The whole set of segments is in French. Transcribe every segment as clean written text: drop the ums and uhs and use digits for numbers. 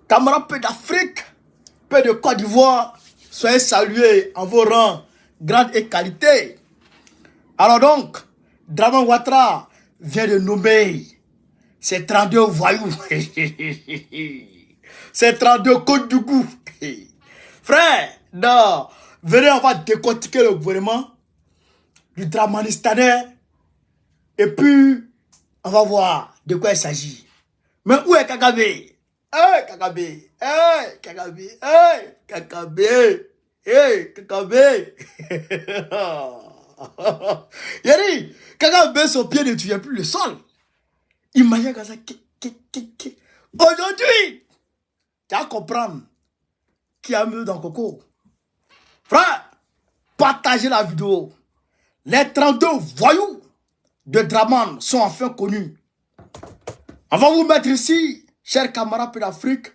Camarades peu d'Afrique, peu de Côte d'Ivoire, soyez salués en vos rangs, grade et qualité. Alors donc, Dramane Ouattara vient de nommer ces 32 voyous. Ces 32 côtes du goût. Frère, non, venez, on va décortiquer le gouvernement du Dramanistanais et puis on va voir de quoi il s'agit. Mais où est Kagame? Hey, Kagame! Hey, Kagame! Hey, Kagame! Hey, Kagame! Yari, Kagame, son pied ne tue plus le sol. Imagine comme ça. Aujourd'hui, tu vas comprendre qui a mieux dans Coco. Frère, partagez la vidéo. Les 32 voyous de Dramane sont enfin connus. On va vous mettre ici, chers camarades de l'Afrique,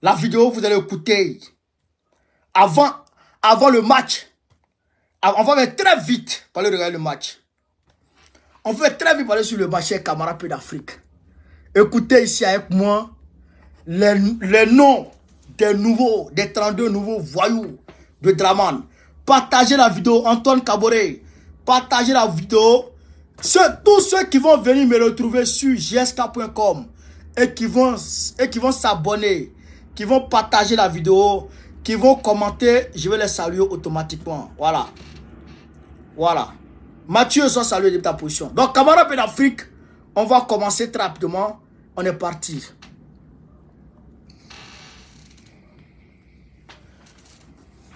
la vidéo, vous allez écouter. Avant le match, on va faire très vite pour aller regarder le match. On va très vite parler sur le match, chers camarades de l'Afrique. Écoutez ici avec moi les noms des 32 nouveaux voyous de Dramane. Partagez la vidéo, Antoine Kaboré. Partagez la vidéo. Tous ceux qui vont venir me retrouver sur gsk.com et qui vont s'abonner, qui vont partager la vidéo, qui vont commenter, je vais les saluer automatiquement. Voilà. Voilà. Mathieu, soit salué de ta position. Donc, camarades d'Afrique, on va commencer très rapidement. On est parti.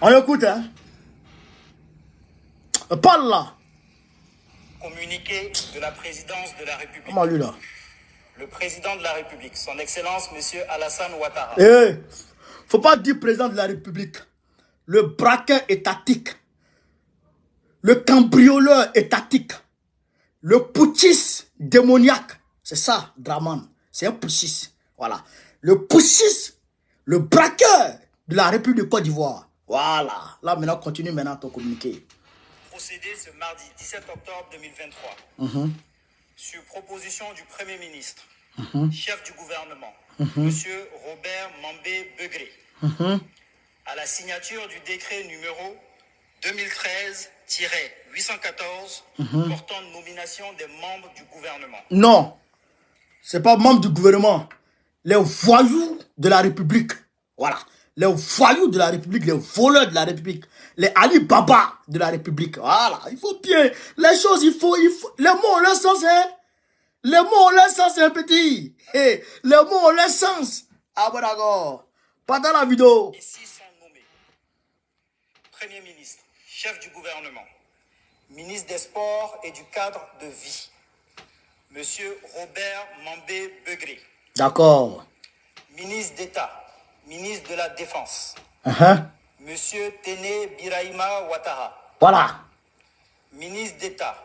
On écoute, hein? Parle là. Communiqué de la présidence de la République. Comment lui là? Le président de la République, son Excellence, M. Alassane Ouattara. Eh, faut pas dire président de la République. Le braqueur étatique. Le cambrioleur étatique. Le putschiste démoniaque. C'est ça, Dramane. C'est un putschiste. Voilà. Le putschiste, le braqueur de la République de Côte d'Ivoire. Voilà. Là, maintenant, continue maintenant ton communiqué. Procédé ce mardi 17 octobre 2023, sur proposition du Premier ministre, chef du gouvernement, M. Robert Mambé Begré, à la signature du décret numéro 2013-814 portant nomination des membres du gouvernement. Non, c'est pas membre du gouvernement. Les voyous de la République. Voilà. Les voyous de la République, les voleurs de la République, les Ali Baba de la République. Voilà. Il faut bien. Les choses, il faut. Les mots ont leur sens, hein. Les mots ont leur sens, hein, petit. Hey, les mots ont leur sens. Ah bon, d'accord. Pendant la vidéo. Ici sont nommés Premier ministre, chef du gouvernement, ministre des Sports et du cadre de vie, Monsieur Robert Mambé Begré. D'accord. Ministre d'État, ministre de la Défense, Monsieur Téné Birahima Ouattara. Voilà. Ministre d'État,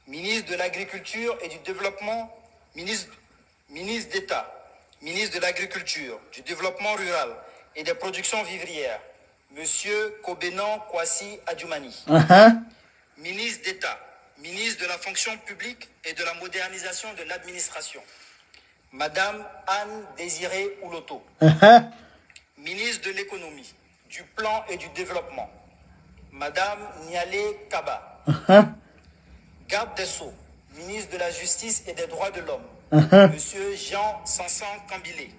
ministre de l'Agriculture et du Développement, ministre d'État, ministre de l'Agriculture, du Développement rural et des productions vivrières, Monsieur Kobenan Kwasi Adjoumani. Ministre d'État, ministre de la Fonction publique et de la modernisation de l'administration, Madame Anne Désirée Ouloto. Ministre de l'Économie, du Plan et du Développement, Madame Nialé Kaba. Garde des Sceaux, ministre de la Justice et des Droits de l'Homme, Monsieur Jean Sansan Kambilé.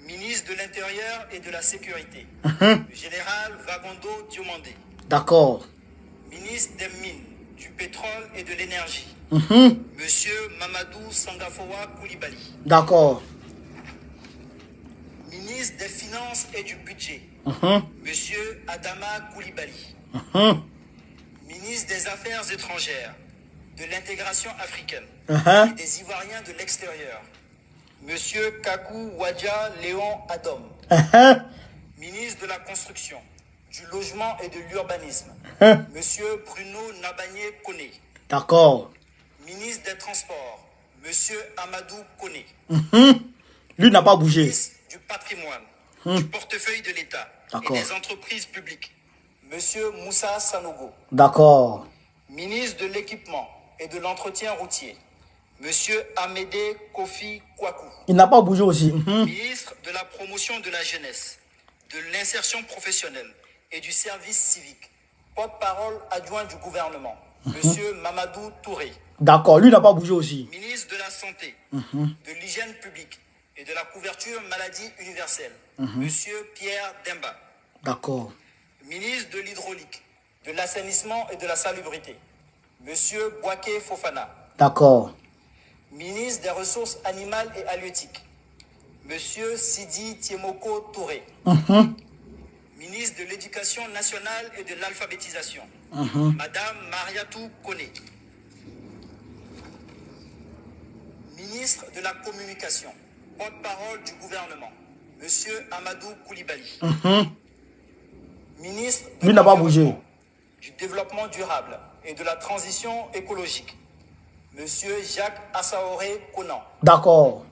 Ministre de l'Intérieur et de la Sécurité, le général Vagondo Diomandé. D'accord. Ministre des Mines, du Pétrole et de l'Énergie, Monsieur Mamadou Sangafowa Koulibaly. D'accord. Ministre des Finances et du Budget, Monsieur Adama Koulibaly. Ministre des Affaires étrangères, de l'intégration africaine et des Ivoiriens de l'extérieur, Monsieur Kakou Wadja Léon Adom. Ministre de la Construction, du Logement et de l'Urbanisme, Monsieur Bruno Nabagné Koné. D'accord. Ministre des Transports, Monsieur Amadou Koné. Lui n'a pas bougé. Ministre du Patrimoine, du Portefeuille de l'État et des Entreprises publiques, Monsieur Moussa Sanogo. D'accord. Ministre de l'Équipement et de l'Entretien routier, Monsieur Amédée Kofi Kwaku. Il n'a pas bougé aussi. Ministre de la promotion de la jeunesse, de l'insertion professionnelle et du service civique. Porte-parole adjoint du gouvernement. Monsieur Mamadou Touré. D'accord, lui n'a pas bougé aussi. Ministre de la Santé, de l'Hygiène publique et de la couverture maladie universelle. Monsieur Pierre Demba. D'accord. Ministre de l'Hydraulique, de l'Assainissement et de la Salubrité. Monsieur Boaké Fofana. D'accord. Ministre des Ressources animales et halieutiques. Monsieur Sidi Tiemoko Touré. Ministre de l'Éducation nationale et de l'alphabétisation. Madame Mariatou Kone. Ministre de la Communication, porte-parole du gouvernement, Monsieur Amadou Koulibaly. Ministre de lui n'a pas bougé. Du développement durable et de la transition écologique, Monsieur Jacques Assaoré Konan. D'accord.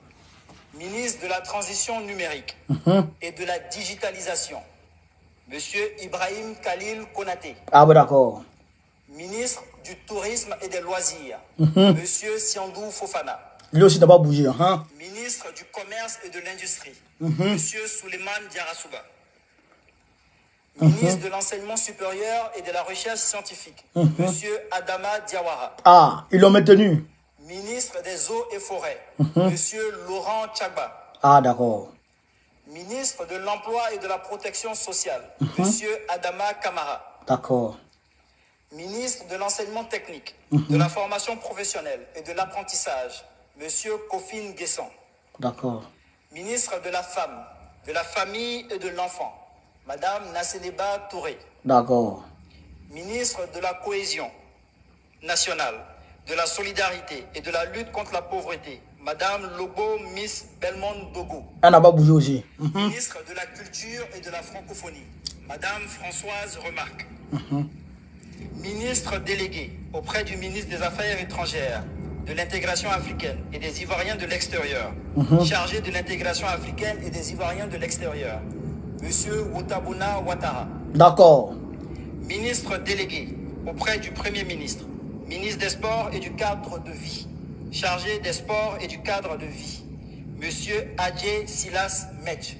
Ministre de la transition numérique et de la digitalisation, Monsieur Ibrahim Khalil Konaté. Ah oui, d'accord. Ministre du tourisme et des loisirs, Monsieur Siandou Fofana. Lui aussi n'a pas bougé. Ministre du commerce et de l'industrie, Monsieur Souleymane Diarasouba. Ministre de l'enseignement supérieur et de la recherche scientifique, Monsieur Adama Diawara. Ah, ils l'ont maintenu. Ministre des eaux et forêts, Monsieur Laurent Tchagba. Ah, d'accord. Ministre de l'emploi et de la protection sociale, Monsieur Adama Kamara. D'accord. Ministre de l'enseignement technique, de la formation professionnelle et de l'apprentissage, Monsieur Kofin Guesson. D'accord. Ministre de la femme, de la famille et de l'enfant, Madame Nasseleba Touré. D'accord. Ministre de la cohésion nationale, de la solidarité et de la lutte contre la pauvreté, Madame Lobo Miss Belmont Dogo. Elle n'a pas bougé aussi. Ministre de la culture et de la francophonie, Madame Françoise Remarque. Ministre délégué auprès du ministre des Affaires étrangères, de l'intégration africaine et des Ivoiriens de l'extérieur, chargé de l'intégration africaine et des Ivoiriens de l'extérieur, Monsieur Wotabuna Ouattara. D'accord. Ministre délégué auprès du Premier ministre, ministre des Sports et du cadre de vie, chargé des Sports et du cadre de vie, Monsieur Adjé Silas Medj.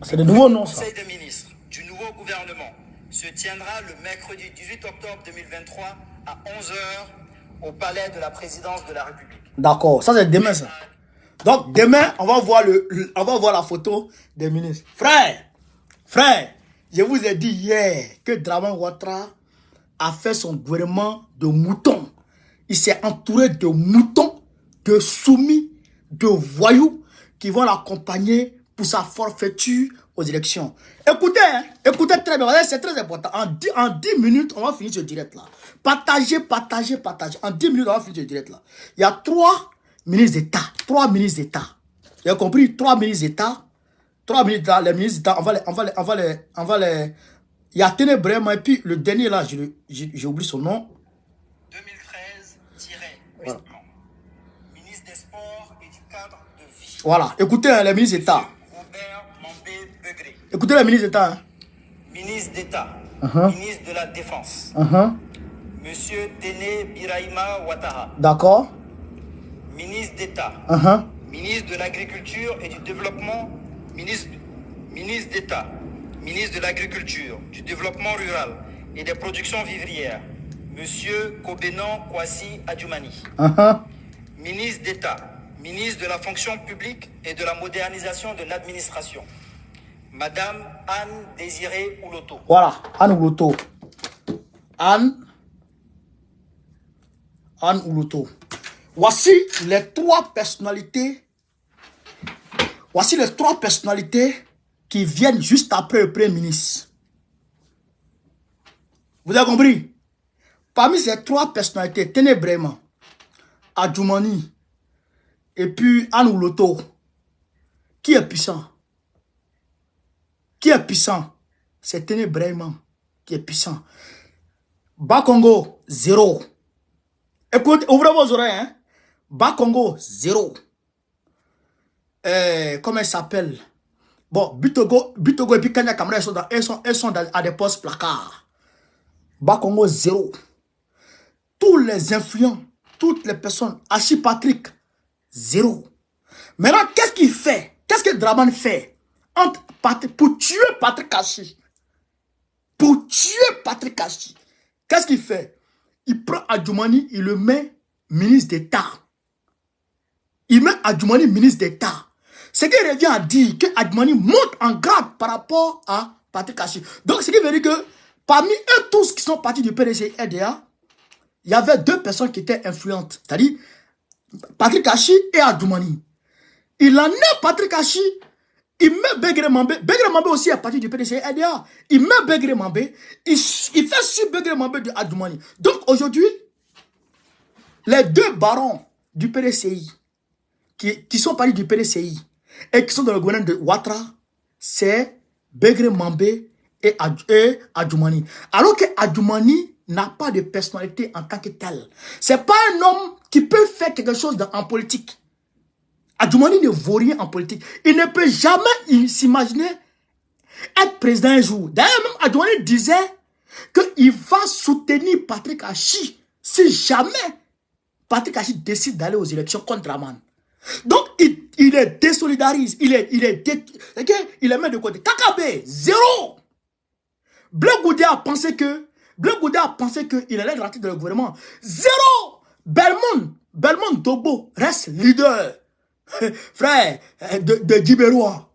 C'est de nouveaux noms, ça. Le Conseil des ministres du nouveau gouvernement se tiendra le mercredi 18 octobre 2023 à 11 h au palais de la présidence de la République. D'accord, ça c'est demain, ça. Donc demain, on va voir la photo des ministres. Frère, je vous ai dit hier que Dramane Ouattara a fait son gouvernement de moutons. Il s'est entouré de moutons, de soumis, de voyous qui vont l'accompagner pour sa forfaiture aux élections. Écoutez, écoutez très bien, c'est très important. En 10 minutes, on va finir ce direct là. Partagez. En 10 minutes, on va finir ce direct là. Il y a 3 ministres d'État. 3 ministres d'État. Vous avez compris? 3 ministres d'État. 3 ministres d'État. Les ministres d'État, on va les... Il y a Ténébrement, et puis le dernier là, j'ai oublié son nom. 2013-8 ans. Ministre des Sports et du cadre de vie. Voilà, écoutez les ministres d'État. Robert Mambé Begré. Écoutez les ministres d'État. Ministre d'État. Ministre de la Défense. Monsieur Téné Biraïma Ouattara. D'accord. Ministre d'État. Ministre de l'Agriculture et du Développement. Ministre d'État. Ministre de l'Agriculture, du Développement rural et des productions vivrières, Monsieur Kobenon Kwasi Adjoumani. Ministre d'État, ministre de la fonction publique et de la modernisation de l'administration, Madame Anne Désirée Ouloto. Voilà, Anne Ouloto. Anne Ouloto. Voici les 3 personnalités. Voici les 3 personnalités qui viennent juste après le Premier ministre. Vous avez compris? Parmi ces 3 personnalités, Ténébrement, Adjoumani et puis Anne Ouloto, qui est puissant? Qui est puissant? C'est Ténébrement qui est puissant. Bas-Congo, 0. Écoutez, ouvrez vos oreilles, hein? Bas-Congo, 0. Comment il s'appelle? Bon, Bitogo et puis Kenya Kamara, elles sont à des postes placards. Bas-Congo, 0. Tous les influents toutes les personnes. Hachi Patrick, zéro. Maintenant, qu'est-ce qu'il fait? Qu'est-ce que Draman fait pour tuer Patrick Hachi? Pour tuer Patrick Hachi. Qu'est-ce qu'il fait? Il prend Adjoumani, il le met ministre d'État. Il met Adjoumani ministre d'État. Ce qui revient à dire que Adjoumani monte en grade par rapport à Patrick Hachi. Donc, ce qui veut dire que parmi eux tous qui sont partis du PDC RDA, il y avait deux personnes qui étaient influentes. C'est-à-dire Patrick Hachi et Adjoumani. Il en est Patrick Hachi. Il met Begré Mambé. Begré Mambé aussi est parti du PDC RDA. Il met Begré Mambé. Il fait suivre Begré Mambé de Adjoumani. Donc aujourd'hui, les deux barons du PDCI qui sont partis du PDCI et qui sont dans le gouvernement de Ouattara, c'est Begré Mambé et Adjoumani. Alors que Adjoumani n'a pas de personnalité en tant que tel. C'est pas un homme qui peut faire quelque chose en politique. Adjoumani ne vaut rien en politique. Il ne peut jamais s'imaginer être président un jour. D'ailleurs, même Adjoumani disait qu'il va soutenir Patrick Hachi si jamais Patrick Hachi décide d'aller aux élections contre Draman. Donc, il est désolidarise. Il est mis de côté. Kakabe, zéro. Bleu Goudé a pensé qu'il allait rentrer dans le gouvernement. Zéro. Belmont Dobo reste leader. Frère de Djibérois.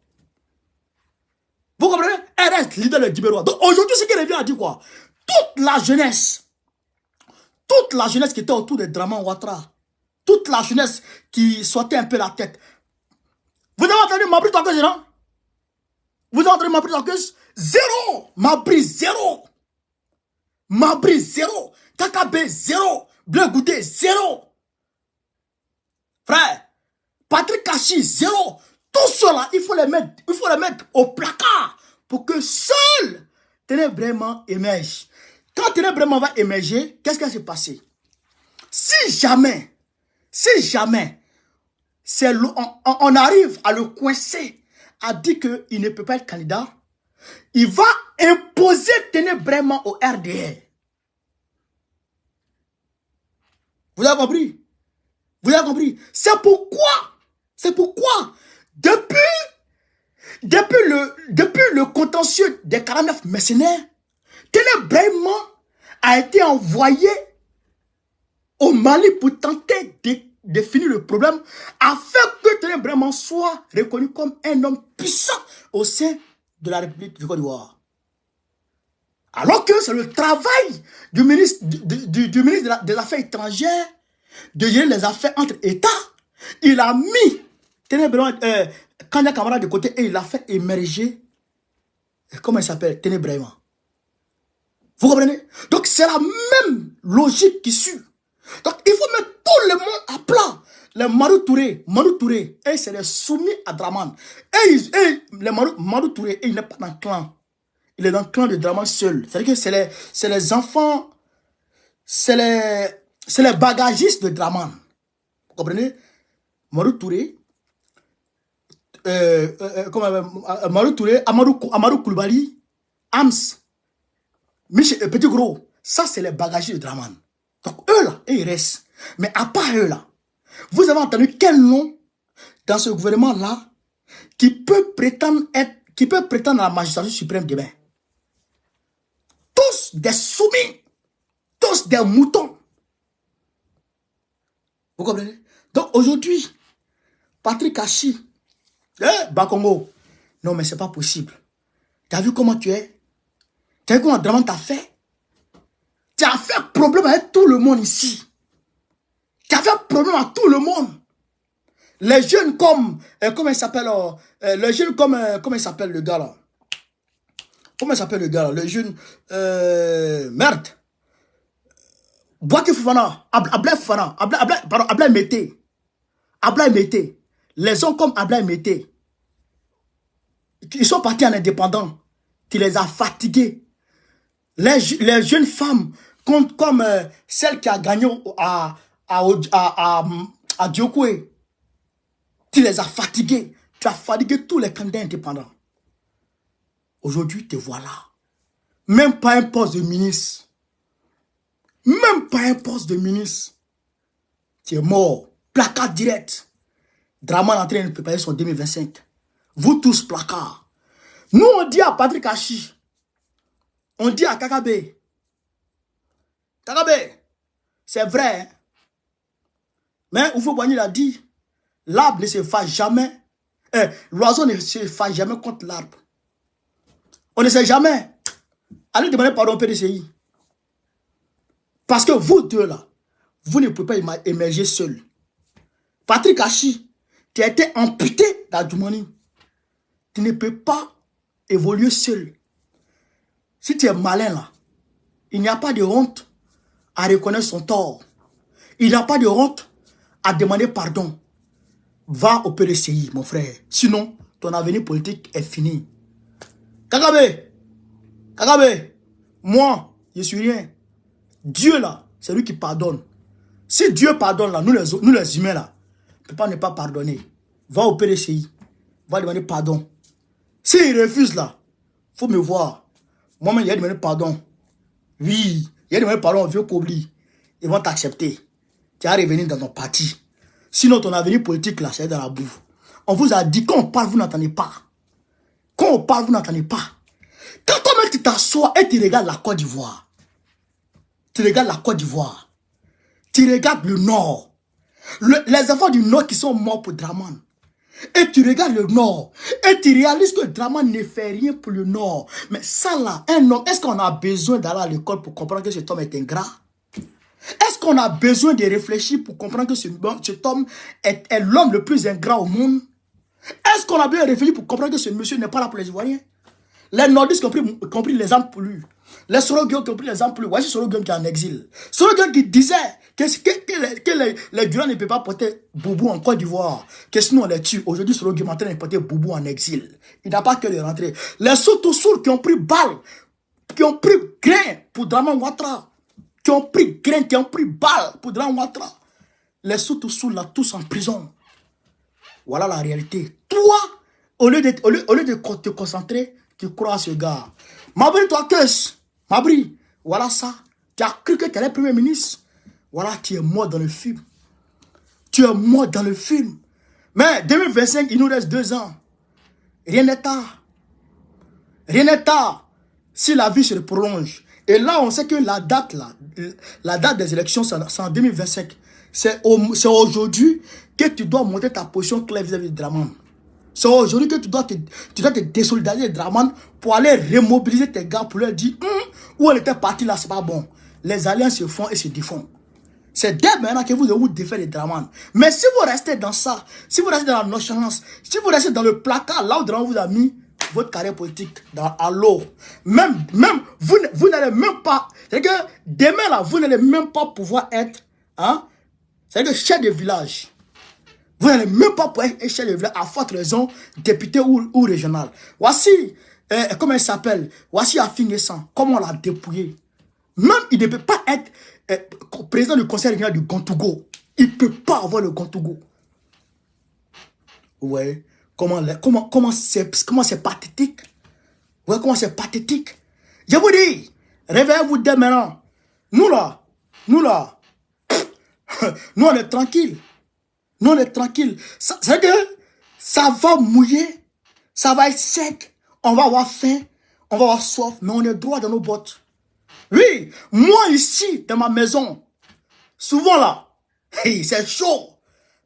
Vous comprenez? Elle reste leader de Djibérois. Donc aujourd'hui, ce qui revient à dire quoi? Toute la jeunesse qui était autour de Draman Ouattara, toute la jeunesse qui sortait un peu la tête. Vous avez entendu Mabri Tokeus, non? Vous avez entendu Mabri Tokeus? Zéro. Mabri, zéro. Mabri, zéro. Kakabe, zéro. Bleu Goudé, zéro. Frère, Patrick Hachi, zéro. Tout cela, il faut les mettre au placard pour que seul Ténébrement émerge. Quand Ténébrement va émerger, qu'est-ce qui va se passer? Si jamais, on arrive à le coincer, à dire qu'il ne peut pas être candidat, il va imposer Ténébrement au RDR. Vous avez compris? Vous avez compris? C'est pourquoi, depuis le contentieux des 49 mercenaires, Ténébrement a été envoyé au Mali pour tenter de finir le problème afin que Ténébrement soit reconnu comme un homme puissant au sein de la République du Côte d'Ivoire. Alors que c'est le travail du ministre, des Affaires étrangères de gérer les affaires entre États. Il a mis Ténébrement, Kanya Kamara de côté et il a fait émerger, comment il s'appelle, Ténébrement. Vous comprenez? Donc c'est la même logique qui suit. Donc il faut mettre tout le monde à plat. Les Marou Touré, et c'est les soumis à Draman. Et les Marou Touré, il n'est pas dans le clan. Il est dans le clan de Draman seul. C'est-à-dire que c'est les enfants, c'est les bagagistes de Draman. Vous comprenez? Marou Touré, Marou Touré, Amadou Koulibaly, Ams, Michel, Petit Gros, ça c'est les bagagistes de Draman. Donc eux là, ils restent. Mais à part eux là, vous avez entendu quel nom dans ce gouvernement là qui peut prétendre à la magistrature suprême demain? Tous des soumis, tous des moutons. Vous comprenez? Donc aujourd'hui, Patrick Hachi, Bakongo, non mais c'est pas possible. Tu as vu comment tu es? Tu as vu comment Draman t'a fait? Tu as fait problème avec tout le monde ici. Tu as fait problème à tout le monde. Les jeunes comme, comment il s'appelle, les jeunes comme, comment il s'appelle le gars là? Comment il s'appelle le gars là? Le jeune, merde. Boaki Fofana, Ablaye Fofana, Ablaye Mété. Ablaye Mété. Les hommes comme Ablaye Mété. Ils sont partis en indépendant. Tu les as fatigués. Les jeunes femmes comme celle qui a gagné à Diokwe. Tu les as fatigués. Tu as fatigué tous les candidats indépendants. Aujourd'hui, te voilà. Même pas un poste de ministre. Même pas un poste de ministre. Tu es mort. Placard direct. Draman est en train de préparer son 2025. Vous tous placard. Nous, on dit à Patrick Hachi, on dit à Kakabe, c'est vrai. Hein? Mais Oufo Boigny l'a dit, l'arbre ne se fâche jamais. L'oiseau ne se fâche jamais contre l'arbre. On ne sait jamais. Allez demander pardon au PDCI. Parce que vous deux là, vous ne pouvez pas émerger seul. Patrick Hachi, tu as été amputé d'Adjoumani. Tu ne peux pas évoluer seul. Si tu es malin là, il n'y a pas de honte à reconnaître son tort. Il n'y a pas de honte à demander pardon. Va au PDCI, mon frère. Sinon, ton avenir politique est fini. Kakabe, moi, je suis rien. Dieu là, c'est lui qui pardonne. Si Dieu pardonne là, nous les humains là, on ne peut pas ne pas pardonner. Va au PDCI, va demander pardon. S'il refuse là, il faut me voir. Moi-même, il a demandé pardon. Oui, il a demandé pardon au vieux Kobli. Ils vont t'accepter. Tu vas revenir dans ton parti. Sinon, ton avenir politique là, c'est dans la boue. On vous a dit, quand on parle, vous n'entendez pas. Quand on parle, vous n'entendez pas. Quand toi-même tu t'assois et tu regardes la Côte d'Ivoire, tu regardes la Côte d'Ivoire, tu regardes le Nord, les enfants du Nord qui sont morts pour Draman, et tu regardes le Nord, et tu réalises que Draman ne fait rien pour le Nord. Mais ça là, un homme, est-ce qu'on a besoin d'aller à l'école pour comprendre que cet homme est ingrat? Est-ce qu'on a besoin de réfléchir pour comprendre que cet homme est l'homme le plus ingrat au monde? Est-ce qu'on a besoin de réfléchir pour comprendre que ce monsieur n'est pas là pour les Ivoiriens? Les Nordistes ont pris l'exemple pour lui. Les Soroguiens ont pris l'exemple pour lui. Voici Soroguien qui est en exil. Soroguien qui disait que les Durand ne peuvent pas porter Boubou en Côte d'Ivoire. Que sinon on les tue. Aujourd'hui, Soroguien est en train de porter Boubou en exil. Il n'a pas que de rentrer. Les Sotosour qui ont pris balle, qui ont pris grain pour Draman Ouattara, qui ont pris grain, qui ont pris balle pour Draman Ouattara. Les Sotosour là, tous en prison. Voilà la réalité. Toi, au lieu de te concentrer, tu crois à ce gars. Mabri, toi, Mabri, voilà ça. Tu as cru que tu es le premier ministre. Voilà, tu es mort dans le film. Tu es mort dans le film. Mais 2025, il nous reste 2 ans. Rien n'est tard. Rien n'est tard. Si la vie se prolonge. Et là, on sait que la date des élections, c'est en 2025. C'est aujourd'hui que tu dois monter ta position claire vis-à-vis de Draman. C'est aujourd'hui que tu dois te désolidariser de Draman pour aller remobiliser tes gars pour leur dire où elle était partie là, c'est pas bon. Les alliances se font et se défont. C'est dès maintenant que vous devez vous défaire de Draman. Mais si vous restez dans ça, si vous restez dans la nonchalance, si vous restez dans le placard là où Draman vous a mis votre carrière politique à l'eau, même vous n'allez même pas, c'est-à-dire que demain là, vous n'allez même pas pouvoir être, c'est-à-dire que chef de village. Vous n'allez même pas pouvoir être chef de village à forte raison, député ou régional. Voici, comment il s'appelle, voici Afingesan, comment on l'a dépouillé. Même il ne peut pas être président du conseil régional du Gontougo. Il ne peut pas avoir le Gontougo. Vous voyez comment c'est pathétique. Vous voyez comment c'est pathétique. Je vous dis, réveillez-vous dès maintenant. Nous là, nous on est tranquille. Nous on est tranquille. C'est que ça va mouiller, ça va être sec, on va avoir faim, on va avoir soif, mais on est droit dans nos bottes. Oui, moi ici, dans ma maison, souvent là, c'est chaud.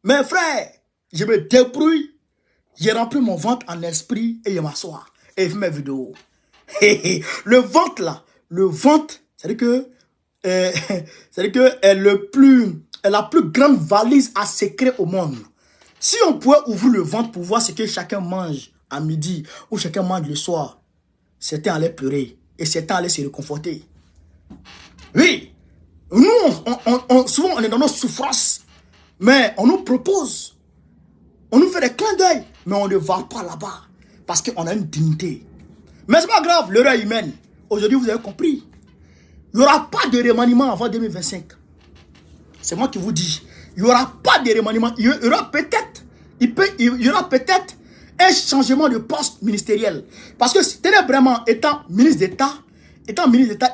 Mais frère, je me débrouille, j'ai rempli mon ventre en esprit et je m'assois et je fais mes vidéos. Le ventre là, c'est-à-dire que est la plus grande valise à secret au monde. Si on pouvait ouvrir le ventre pour voir ce que chacun mange à midi ou chacun mange le soir, certains allaient pleurer et certains allaient se réconforter. Oui, nous, souvent on est dans nos souffrances, mais on nous propose, on nous fait des clins d'œil, mais on ne va pas là-bas parce qu'on a une dignité. Mais c'est pas grave, l'heure est humaine. Aujourd'hui, vous avez compris. Il n'y aura pas de remaniement avant 2025. C'est moi qui vous dis. Il n'y aura pas de remaniement. Il y aura peut-être un changement de poste ministériel. Parce que si vraiment étant ministre d'État,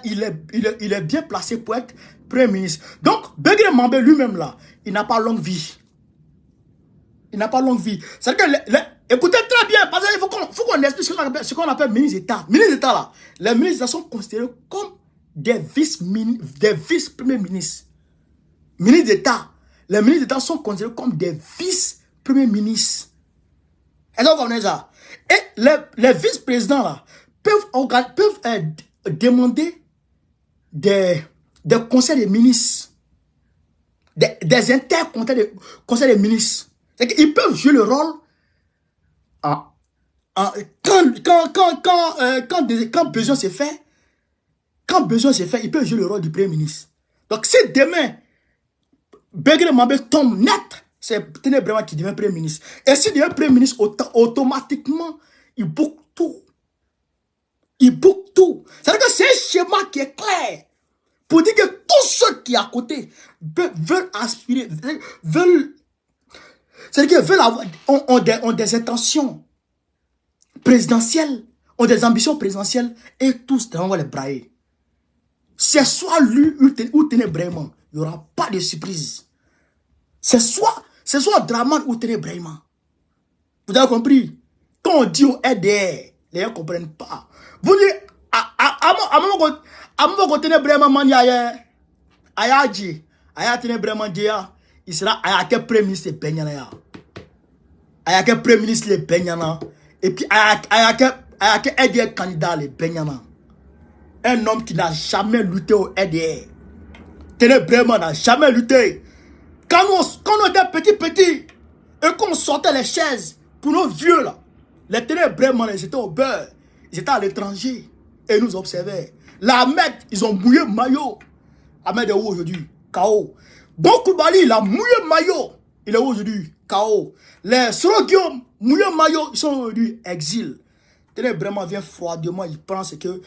il est bien placé pour être Premier ministre. Donc, Begré Mambé lui-même là, il n'a pas longue vie. Il n'a pas longue vie. C'est-à-dire que, écoutez très bien, parce qu'il faut qu'on explique ce qu'on appelle ministre d'État. Ministre d'État, là, les ministres d'État sont considérés comme des vice-premiers ministres. Ministres d'État. Les ministres d'État sont considérés comme des vice-premiers ministres. Est-ce que vous comprenez ça? Et les vice-présidents, là, peuvent demander des conseils des ministres. Des conseils des ministres. Ils peuvent jouer le rôle quand besoin se fait. Quand besoin se fait, ils peuvent jouer le rôle du premier ministre. Donc si demain, Begué Mambé tombe net, c'est Téné Bréma qui devient premier ministre. Et s'il devient premier ministre, automatiquement, il boucle tout. Il boucle tout. C'est-à-dire que c'est un schéma qui est clair. Pour dire que tous ceux qui à côté veulent aspirer, c'est-à-dire qu'ils ont des intentions présidentielles, ont des ambitions présidentielles, et tous on va les brailler. C'est soit lui ou Téné Bréma, il n'y aura pas de surprise. C'est soit Draman ou Téné Bréma. Vous avez compris? Quand on dit au RDR, les gens ne comprennent pas. Vous dites, à mon Téné Bréma mania ayaji aya Téné Bréma dia il sera ayake premier ministre Benyana. Ayake premier ministre le Benyana. Et puis ayake RDR candidat le Benyana. Un homme qui n'a jamais lutté au RDR. Téné Bréma n'a jamais lutté. Quand on était petits et qu'on sortait les chaises pour nos vieux là, les Téné Bréma ils étaient au beurre, ils étaient à l'étranger et nous observaient. La Ahmed, ils ont mouillé maillot. Ahmed est où aujourd'hui? KO. Bon Koulibaly, il a mouillé maillot. Il est où aujourd'hui? KO. Les Soro Guillaume, mouillé maillot, ils sont aujourd'hui exil. Téné Bréma vient froidement, il prend ce que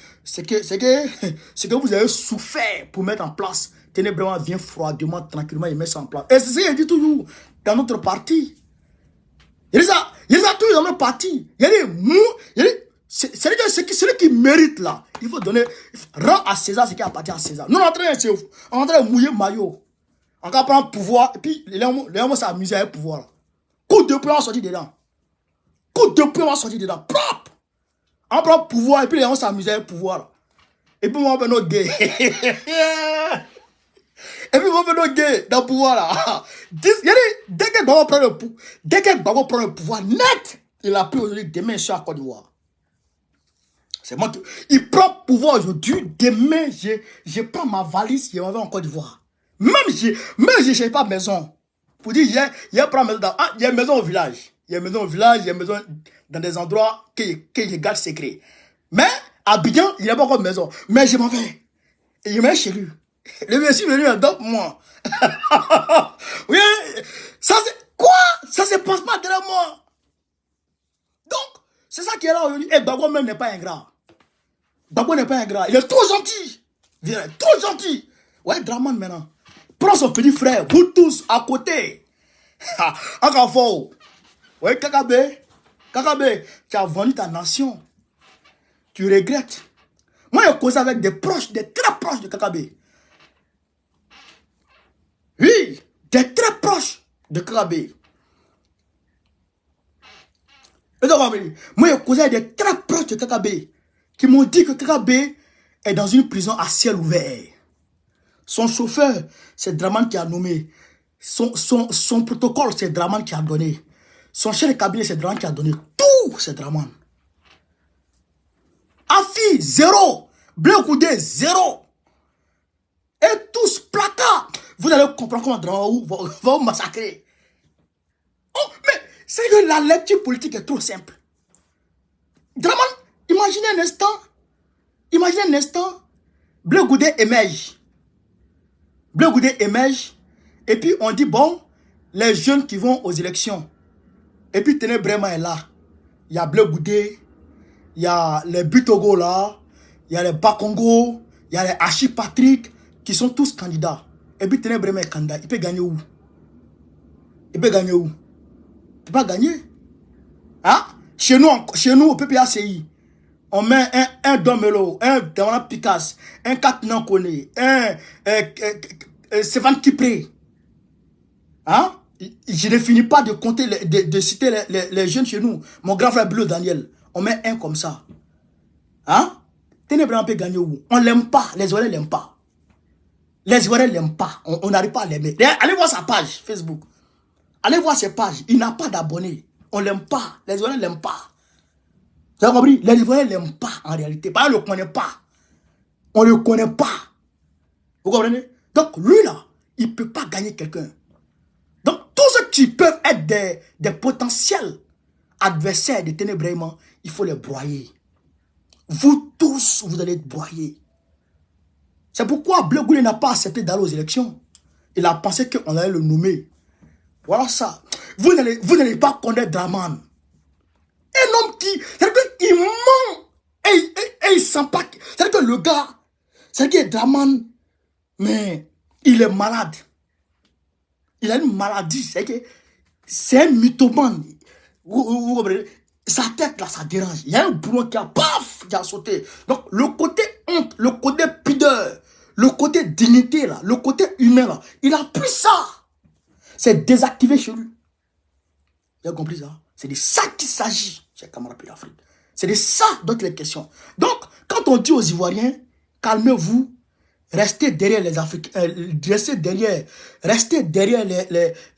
vous avez souffert pour mettre en place. Téné Bréma vient froidement, tranquillement, il met ça en place. Et c'est ce qu'il dit toujours dans notre parti. Il y a toujours dans notre parti. Il y a des mous, c'est-à-dire que celui qui mérite là, il faut donner, rend à César ce qui appartient à César. Nous, on est en train de mouiller maillot. On va prendre pouvoir, et puis les gens vont s'amuser avec le pouvoir. Coup de poing, on va sortir dedans. Coup de poing, on va sortir dedans. Propre. On prend pouvoir, et puis les gens vont s'amuser avec le pouvoir. Et puis on va faire nos gays. Et puis on va faire nos gays dans le pouvoir là. Dès que Gbagbo prend le pouvoir net, il a pris aujourd'hui demain, je suis à Côte d'Ivoire. C'est moi qui... Il prend pouvoir aujourd'hui. Demain, je prends ma valise et on va en Côte d'Ivoire. Même je n'ai pas maison. Pour dire, il y a une maison au village. Il y a une maison au village, il y a une maison dans des endroits que je garde secret. Mais, à Bidjan, il n'y a pas encore de maison. Mais je m'en vais. Et je vais chez lui. Le monsieur est venu adopte moi. Oui, ça c'est... Quoi? Ça se passe pas derrière moi. Donc, c'est ça qui est là aujourd'hui. Et Gbagbo même n'est pas ingrat. Gbagbo n'est pas ingrat. Il est trop gentil. Il est trop gentil. Ouais, Draman maintenant. Prends son petit frère. Vous tous à côté. Encore fort. Ouais, Kakabe. Kakabe, tu as vendu ta nation. Tu regrettes. Moi, j'ai causé avec des proches, des très proches de Kakabe. Oui, des très proches de Kakabe. Moi, j'ai causé avec des très proches de Kakabe qui m'ont dit que Kakabe est dans une prison à ciel ouvert. Son chauffeur, c'est Draman qui a nommé. Son protocole, c'est Draman qui a donné. Son chef de cabinet, c'est Draman qui a donné. Tout, c'est Draman. Afi, 0. Blé Koudé, 0. Et tous placard. Vous allez comprendre comment Draman va vous massacrer. Oh, mais c'est que la lecture politique est trop simple. Draman, imaginez un instant, Blé Koudé émerge. Blé Koudé émerge. Et puis on dit, bon, les jeunes qui vont aux élections. Et puis Téné Bréma est là. Il y a Blé Koudé, il y a les Butogo là, il y a les Bakongo, il y a les Hachi Patrick, qui sont tous candidats. Et puis Téné Bréma est candidat. Il peut gagner où? Il peut gagner où? Il peut pas gagner. Hein? Chez nous, au PPACI, on met un Domelo, un Damana Picasse, un Katinan Kone, un Stéphane Kipré. Hein? Je ne finis pas de compter, de citer les jeunes chez nous. Mon grand frère Bleu Daniel, on met un comme ça. Hein? Ténébrant peut gagner où? On l'aime pas, les Ivoiriens l'aiment pas. Les Ivoiriens l'aiment pas, on n'arrive pas à l'aimer. Allez voir sa page Facebook. Allez voir ses pages, il n'a pas d'abonnés. On l'aime pas, les Ivoiriens l'aiment pas. Vous avez compris? Les Ivoiriens l'aiment pas en réalité. On ne le connaît pas. On ne le connaît pas. Vous comprenez? Donc lui là, il ne peut pas gagner quelqu'un. Donc tous ceux qui peuvent être des potentiels adversaires de Ténébraiement, il faut les broyer. Vous tous, vous allez être broyés. C'est pourquoi Bleu Goulé n'a pas accepté d'aller aux élections. Il a pensé qu'on allait le nommer. Voilà ça. Vous n'allez pas connaître Draman. Un homme qui... C'est-à-dire qu'il ment. Et il sent pas... C'est-à-dire que le gars... C'est-à-dire que Draman... Mais il est malade. Il a une maladie. C'est un mythomane. Vous comprenez? Sa tête là, ça dérange. Il y a un boulot qui a paf, qui a sauté. Donc le côté honte, le côté pudeur, le côté dignité là, le côté humain là, il a pris ça. C'est désactivé chez lui. Vous avez compris ça? C'est de ça qu'il s'agit, chers camarades de l'Afrique. C'est de ça dont il est question. Donc, quand on dit aux Ivoiriens, calmez-vous, restez derrière les Africains, restez derrière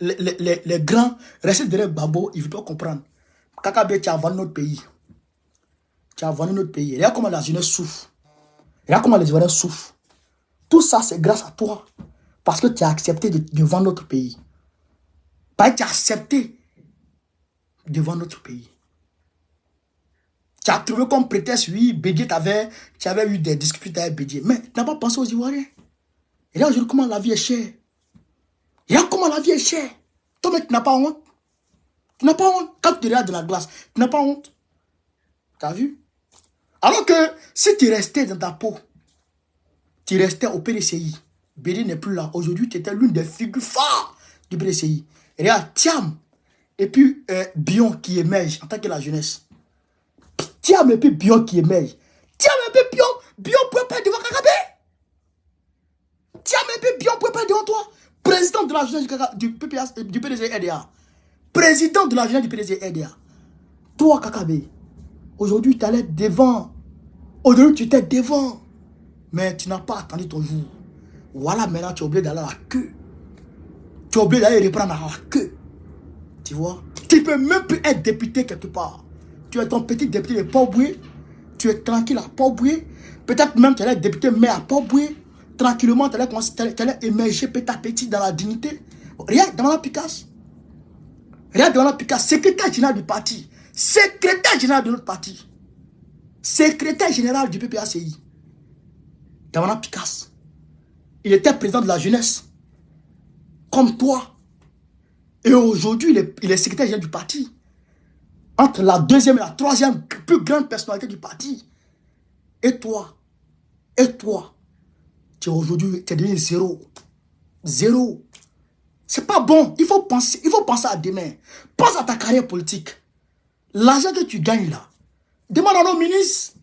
les grands, restez derrière Babo, il ne veut pas comprendre. Kakabe, tu as vendu notre pays. Tu as vendu notre pays. Regarde comment la jeunesse souffre. Regarde comment les Ivoiriens souffrent. Tout ça, c'est grâce à toi. Parce que tu as accepté de vendre notre pays. Parce que tu as accepté de vendre notre pays. Tu as trouvé comme prétexte, oui, Bédier, tu avais eu des discussions avec Bédier. Mais tu n'as pas pensé aux Ivoiriens. Et là, aujourd'hui, comment la vie est chère. Regarde comment la vie est chère. Toi, mec, tu n'as pas honte. Tu n'as pas honte. Quand tu regardes de la glace, tu n'as pas honte. Tu as vu? Alors que si tu restais dans ta peau, tu restais au PDCI, Bédier n'est plus là. Aujourd'hui, tu étais l'une des figures phares du PDCI. Et regarde, Thiam, et puis Bion qui émerge en tant que la jeunesse. Thiam et puis Bion qui émerge. Thiam et puis Bion ne peut pas devant Kakabe. Thiam et puis Bion ne peut pas devant toi. Président de la jeunesse du PDCI RDA. Président de la jeunesse du PDCI RDA. Toi, Kakabe, aujourd'hui, tu allais devant. Aujourd'hui, tu étais devant. Mais tu n'as pas attendu ton jour. Voilà, maintenant, tu es obligé d'aller à la queue. Tu es obligé d'aller reprendre à la queue. Tu vois? Tu ne peux même plus être député quelque part. Tu es ton petit député de Port-Boué. Tu es tranquille à Port-Boué. Peut-être même tu allais être député maire à Port-Boué. Tranquillement, tu allais émerger petit à petit dans la dignité. Regarde devant la Picasse. Regarde devant la Picasse. Secrétaire général du parti. Secrétaire général de notre parti. Secrétaire général du PPACI. Devant la Picasse. Il était président de la jeunesse. Comme toi. Et aujourd'hui, il est secrétaire général du parti. Entre la deuxième et la troisième plus grande personnalité du parti. Et toi, tu es aujourd'hui, tu es devenu zéro. Zéro. C'est pas bon. Il faut penser à demain. Pense à ta carrière politique. L'argent que tu gagnes là. Demande à nos ministres.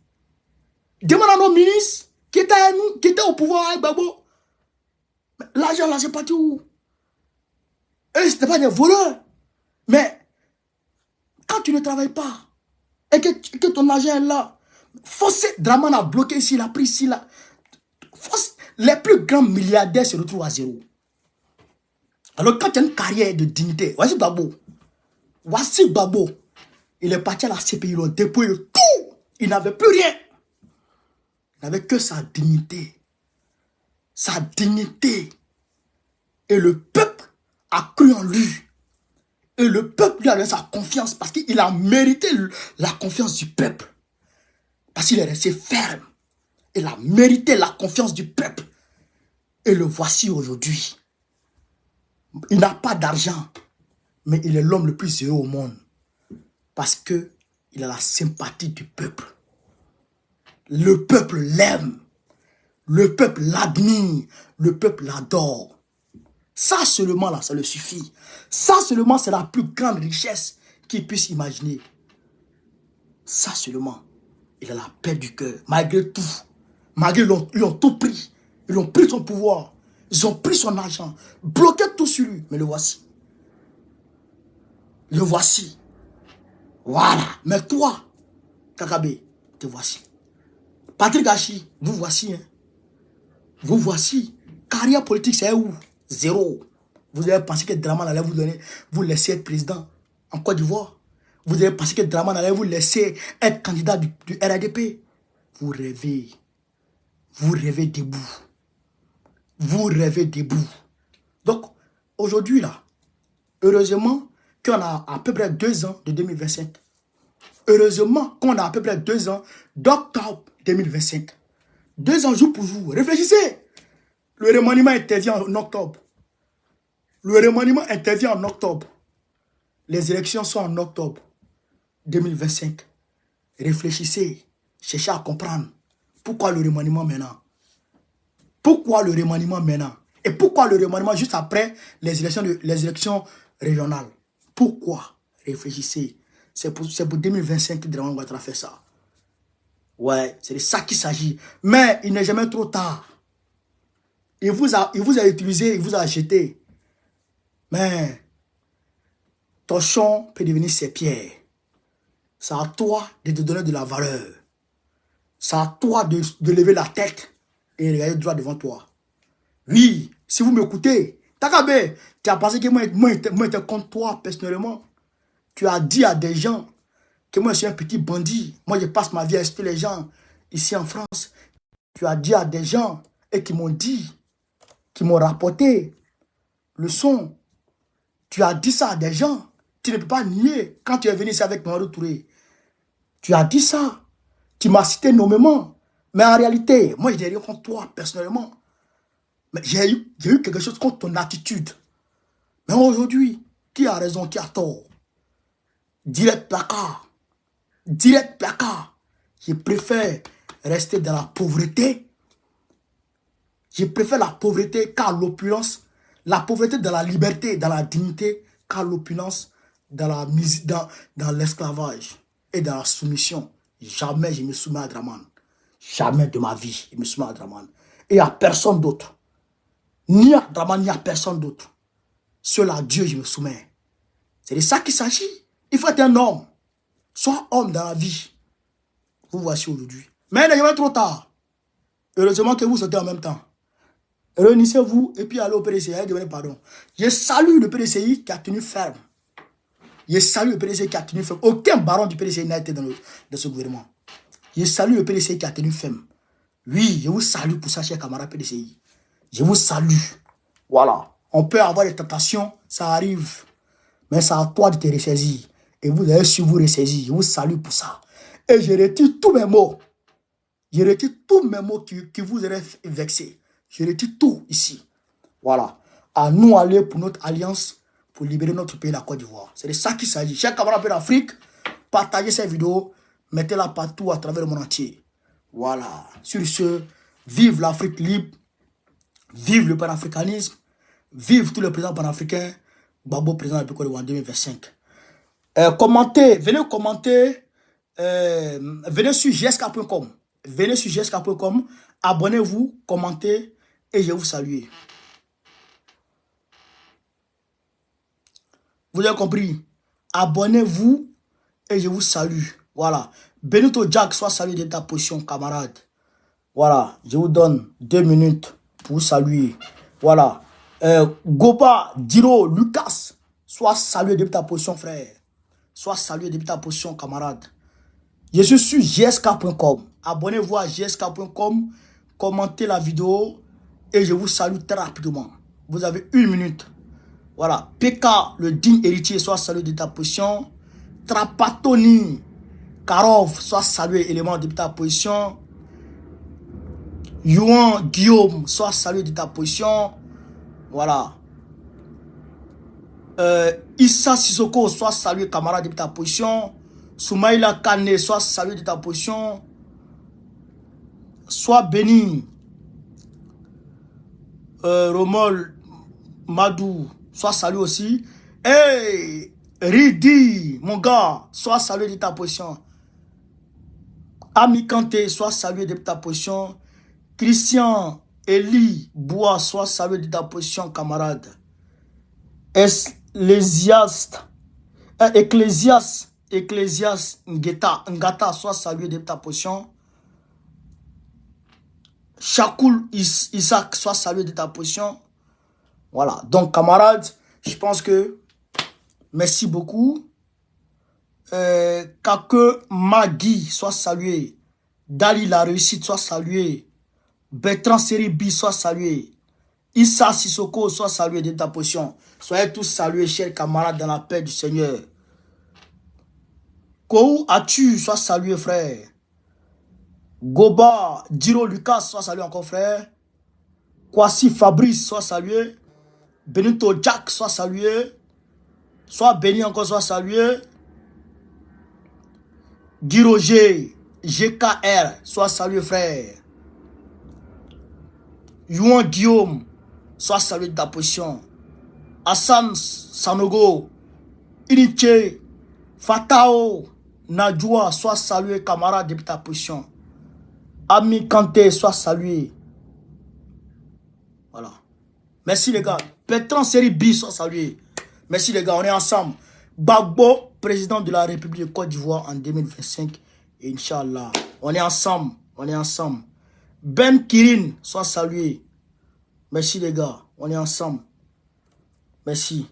Demande à nos ministres qui étaient au pouvoir avec Babo. L'argent là, c'est parti où? Eux, ce n'étaient pas des voleurs. Mais quand tu ne travailles pas et que ton argent est là, forcément, Draman a bloqué ici, il a pris ici, là. Les plus grands milliardaires se retrouvent à zéro. Alors quand tu as une carrière de dignité, voici Babo. Voici Babo. Il est parti à la CPI, ils l'ont dépouillé de tout. Il n'avait plus rien. Il n'avait que sa dignité. Sa dignité. Et le peuple a cru en lui. Et le peuple lui a donné sa confiance parce qu'il a mérité la confiance du peuple. Parce qu'il est resté ferme. Il a mérité la confiance du peuple. Et le voici aujourd'hui. Il n'a pas d'argent. Mais il est l'homme le plus heureux au monde. Parce qu'il a la sympathie du peuple. Le peuple l'aime. Le peuple l'admire. Le peuple l'adore. Ça seulement là, ça le suffit. Ça seulement, c'est la plus grande richesse qu'il puisse imaginer. Ça seulement, il a la paix du cœur. Malgré tout. Malgré ils ont tout pris. Ils ont pris son pouvoir. Ils ont pris son argent. Bloqué tout sur lui. Mais le voici. Le voici. Voilà. Mais toi, Kakabe, te voici. Patrick Hachi, vous voici. Hein. Vous voici. Carrière politique, c'est où? Zéro. Vous avez pensé que Draman allait vous laisser être président en Côte d'Ivoire? Vous avez pensé que Draman allait vous laisser être candidat du RADP? Vous rêvez. Vous rêvez debout. Vous rêvez debout. Donc, aujourd'hui, là, heureusement qu'on a à peu près 2 ans de 2025. Heureusement qu'on a à peu près 2 ans d'octobre 2025. 2 ans jour pour jour. Réfléchissez. Le remaniement intervient en octobre. Le remaniement intervient en octobre. Les élections sont en octobre 2025. Réfléchissez. Cherchez à comprendre. Pourquoi le remaniement maintenant? Pourquoi le remaniement maintenant? Et pourquoi le remaniement juste après les élections régionales? Pourquoi? Réfléchissez. C'est pour 2025 que Draman Ouattara fait ça. Ouais, c'est de ça qu'il s'agit. Mais il n'est jamais trop tard. Il vous a utilisé, il vous a jeté. Mais ton champ peut devenir ses pierres. C'est à toi de te donner de la valeur. C'est à toi de lever la tête et regarder droit devant toi. Oui, si vous m'écoutez, Takabe, tu as pensé que moi j'étais contre toi personnellement. Tu as dit à des gens que moi je suis un petit bandit. Moi je passe ma vie à insulter les gens ici en France. Tu as dit à des gens et qui m'ont dit, qui m'ont rapporté le son. Tu as dit ça à des gens. Tu ne peux pas nier quand tu es venu ici avec Mamadou Touré. Tu as dit ça. Tu m'as cité nommément. Mais en réalité, moi je n'ai rien contre toi personnellement. Mais j'ai eu quelque chose contre ton attitude. Mais aujourd'hui, qui a raison, qui a tort? Direct placard. Direct placard. Je préfère rester dans la pauvreté. Je préfère la pauvreté qu'à l'opulence. La pauvreté dans la liberté, dans la dignité, qu'à l'opulence dans l'esclavage et dans la soumission. Jamais je me soumets à Draman. Jamais de ma vie, je me soumets à Draman. Et à personne d'autre. Ni à Draman, ni à personne d'autre. Seul à Dieu, je me soumets. C'est de ça qu'il s'agit. Il faut être un homme. Sois homme dans la vie. Vous voici aujourd'hui. Mais il n'est jamais trop tard. Heureusement que vous sautez en même temps. Réunissez-vous et puis allez au PDCI et demandez pardon. Je salue le PDCI qui a tenu ferme. Je salue le PDCI qui a tenu ferme. Aucun baron du PDCI n'a été dans ce gouvernement. Je salue le PDCI qui a tenu ferme. Oui, je vous salue pour ça, chers camarades PDCI. Je vous salue. Voilà. On peut avoir des tentations, ça arrive. Mais c'est à toi de te ressaisir. Et vous avez su vous ressaisir. Je vous salue pour ça. Et je retire tous mes mots. Je retire tous mes mots qui vous auraient vexé. Je retire tout ici. Voilà. À nous aller pour notre alliance, pour libérer notre pays, la Côte d'Ivoire. C'est de ça qu'il s'agit. Chers camarades de l'Afrique, partagez cette vidéo, mettez-la partout à travers le monde entier. Voilà. Sur ce, vive l'Afrique libre, vive le panafricanisme, vive tous les présidents panafricains, Babo président de la Côte d'Ivoire en 2025. Commentez, venez commenter, venez sur gsk.com. Venez sur gsk.com, abonnez-vous, commentez et je vous salue. Vous avez compris? Abonnez-vous et je vous salue. Voilà. Benito Jack, soit salué de ta position, camarade. Voilà. Je vous donne 2 minutes pour vous saluer. Voilà. Goba, Diro, Lucas, soit salué de ta position, frère. Soit salué de ta position, camarade. Je suis sur gsk.com. Abonnez-vous à gsk.com. Commentez la vidéo. Et je vous salue très rapidement. Vous avez 1 minute. Voilà. PK, le digne héritier, soit salué de ta position. Trapatoni, Karov, soit salué élément de ta position. Yuan, Guillaume, soit salué de ta position. Voilà. Issa Sissoko, soit salué camarade de ta position. Soumaïla Kane, soit salué de ta position. Soit béni. Romol Madou, soit salué aussi. Hey, Ridi, mon gars, soit salué de ta position. Ami Kanté, soit salué de ta position. Christian Eli Bois, soit salué de ta position, camarade. Ecclésiaste Ecclésias Ngata, soit salué de ta position. Chakoul Isaac, soit salué de ta position. Voilà. Donc, camarades, je pense que merci beaucoup. Kake Magui, soit salué. Dali la réussite, soit salué. Bertrand Seribi, soit salué. Issa Sissoko, soit salué de ta position. Soyez tous salués, chers camarades, dans la paix du Seigneur. Kou Atu, soit salué, frère. Goba, Diro Lucas, soit salué encore, frère. Kwasi Fabrice, soit salué. Benito Jack, soit salué. Soit béni encore, soit salué. Guy Roger, GKR, soit salué, frère. Yuan Guillaume, soit salué de ta position. Hassan Sanogo, Iniche, Fatao, Najwa, soit salué, camarade de ta position. Ami Kanté, soit salué. Voilà. Merci les gars. Bertrand Seribi, soit salué. Merci les gars, on est ensemble. Gbagbo, président de la République de Côte d'Ivoire en 2025. Inch'Allah. On est ensemble. On est ensemble. Ben Kirin, soit salué. Merci les gars. On est ensemble. Merci.